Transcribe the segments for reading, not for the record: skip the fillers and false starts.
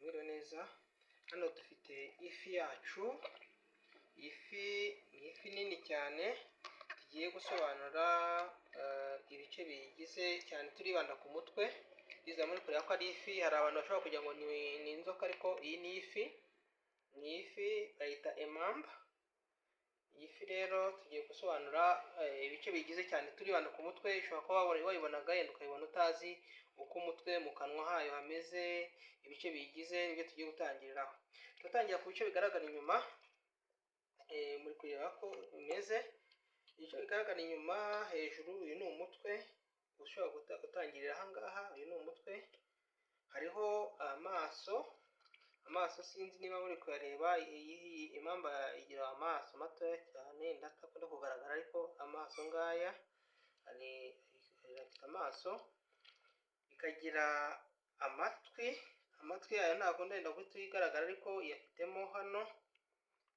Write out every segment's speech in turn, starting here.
Mwiriwe neza. Hano dufite ifi yacu. Ifi nini cyane. Tugiye gusobanura ibice biyigize cyane turibanda ku mutwe. Biza muri kureba ko ari ifi. Hari abantu bashobora kugira ngo ni inzoka, ariko iyi ni ifi. Ni ifi bayita emamba. Iyi fi rero tugiye gusobanura ibice biyigize cyane turibanda ku mutwe. Ushobora kuba wayibonaga yenda ukayibona utazi uko umutwe mu kanwa hayo hameze, ibice biyigize nibyo tugiye gutangiriraho. Turatangira ku bice bigaragara inyuma. Muri kureba ko bimeze. Ibice bigaragara inyuma hejuru, uyu ni umutwe. Ushobora gutangirira aha ngaha, uyu ni umutwe. Hariho amaso sinzi niba muri kuyareba. Iyi impamba igira amaso matoya cyane ndakunda kugaragara, ariko amaso ngaya afite amaso. Ikagira amatwi yayo ntabwo ndenda guhita igaragara, ariko yafitemo hano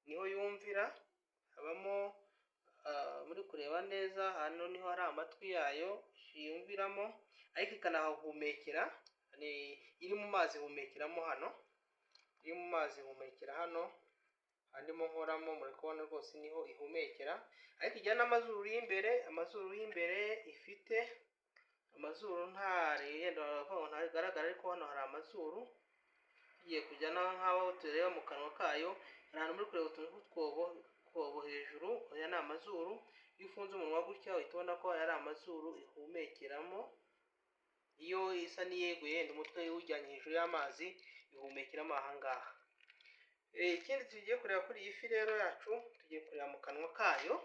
niho yumvira, habamo muri kureba neza, hano niho hari amatwi yayo yumviramo, ariko ikanahumekera. Iri mu mazi ihumekiramo hano, iri mu mazi ihumekera hano, handimo nkoramo muri kubona rwose niho ihumekera. Ariko igira n'amazuru y'imbere, ifite amazuru ntagaragara, ariko hano hari amazuru. Tugiye kujya nk'aho tureba mu kanwa kayo, hari ahantu muri kureba utuntu tw'utwobo hejuru. Aya ni amazuru. Iyo ufunze umunwa gutya uhita ubona ko aya ari amazuru ihumekeramo. Iyo isa n'iyeguye yenda umutwe iwujyanye hejuru y'amazi, ihumekeramo aha ngaha. Ikindi tugiye kureba kuri iyi fi rero yacu, tugiye kureba mu kanwa kayo.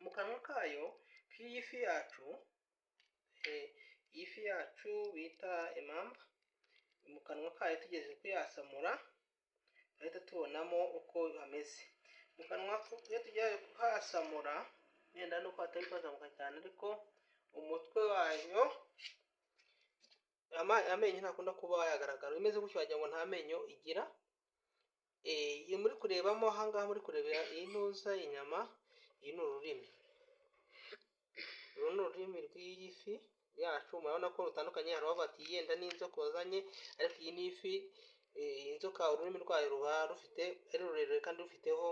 Mu kanwa kayo k'iyi fi yacu, iyi fi yacu bita emamba, mu kanwa kayo tugeze kuyasamura ahita tubonamo uko hameze mu kanwa. Iyo tugiye kuhasamura yenda nuko hatari kwazamuka cyane, ariko umutwe wayo amenyo ntakunda kuba yagaragara. Imeze gutyo wagira ngo nta menyo igira. Iyi muri kurebamo aha ngaha, muri kurebera iyi ntuza inyama, iyi ni ururimi. Uru ni ururimi rw'iyi fi yacu. Murabona ko rutandukanye. Hari abavuga bati yenda n'inzoka wazanye, ariko iyi ni ifi. Inzoka ururimi rwayo ruba rufite ari rurerure kandi rufiteho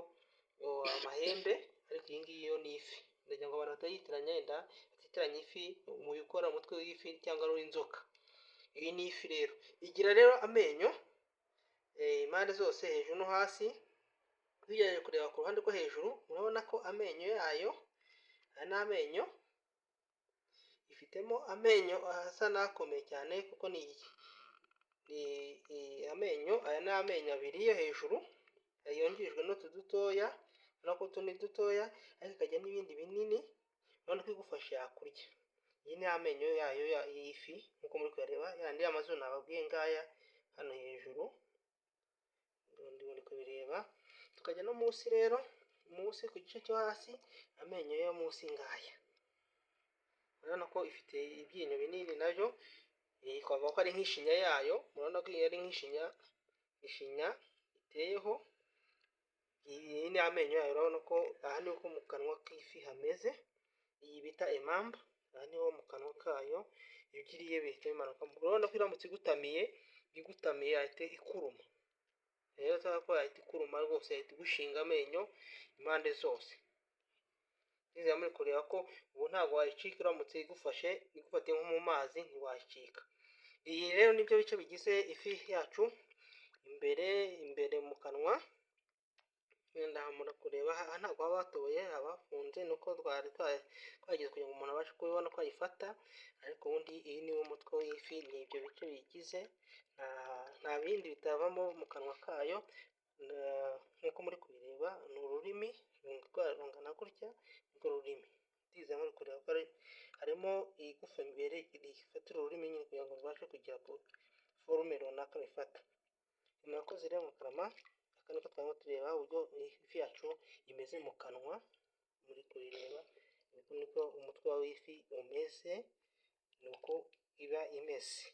amahembe, ariko iyi ngiyi yo ni ifi. Ndagira ngo abantu batayitiranya, yenda batitiranya ifi mu gukora umutwe w'ifi cyangwa w'inzoka. Iyi ni ifi rero. Igira rero amenyo impande zose, hejuru no hasi. Tugerageje kureba ku ruhande rwo hejuru, murabona ko amenyo yayo, aya ni amenyo. Ifitemo amenyo asa n'akomeye cyane, kuko ni amenyo. Aya ni amenyo abiri yo hejuru yongerijwe n'utu dutoya, nako utu ni dutoya, ariko ikagira n'ibindi binini. Urabona ko igufasha yakurya. Iyi ni amenyo yayo y'ifi nk'uko muri kureba. Yandi y'amazuru nababwiye ngaya hano hejuru, muri kubireba. Tukajya no munsi rero, munsi ku gice cyo hasi, amenyo yo munsi ngaya. Urabona ko ifite ibyinyo binini nabyo, twavuga ko ari nk'ishinya yayo. Murabona ko iyi ari nk'ishinya iteyeho. Iyi ni amenyo yayo. Urabona ko aha niho mu kanwa k'ifi hameze. Iyi bita emamba, aha niho mu kanwa kayo. Iyo ugiriye bihita bimanuka. Urabona ko iramutse igutamiye yahita ikuruma. Rero cyangwa ko yahita ikuruma rwose, yahita igushinga amenyo impande zose. Nizera muri kureba ko ubu ntabwo wayicika. Iramutse igufatiye nko mu mazi ntiwayicika. Iyi rero nibyo bice bigize ifi yacu. Imbere mu kanwa, wenda murakureba aha ntabwo haba hatoboye, haba hafunze, nuko twari twagize kugira ngo umuntu abashe kubibona ko ayifata. Ariko ubundi iyi niwo mutwe w'ifi, ni ibyo bice biyigize. Nta bindi bitavamo mu kanwa kayo. Nk'uko muri kubireba, ni ururimi rungana gutya, urwo rurimi. Ndiza muri kureba ko harimo igufa imbere rifatira ururimi nyine, kugira ngo rubashe kugira forume runaka bifata. Murakoze rero mukarama. Aka niko twaba tureba uburyo ifi yacu imeze mu kanwa. Muri kubireba niko umutwe w'ifi umeze, nuko iba imeze.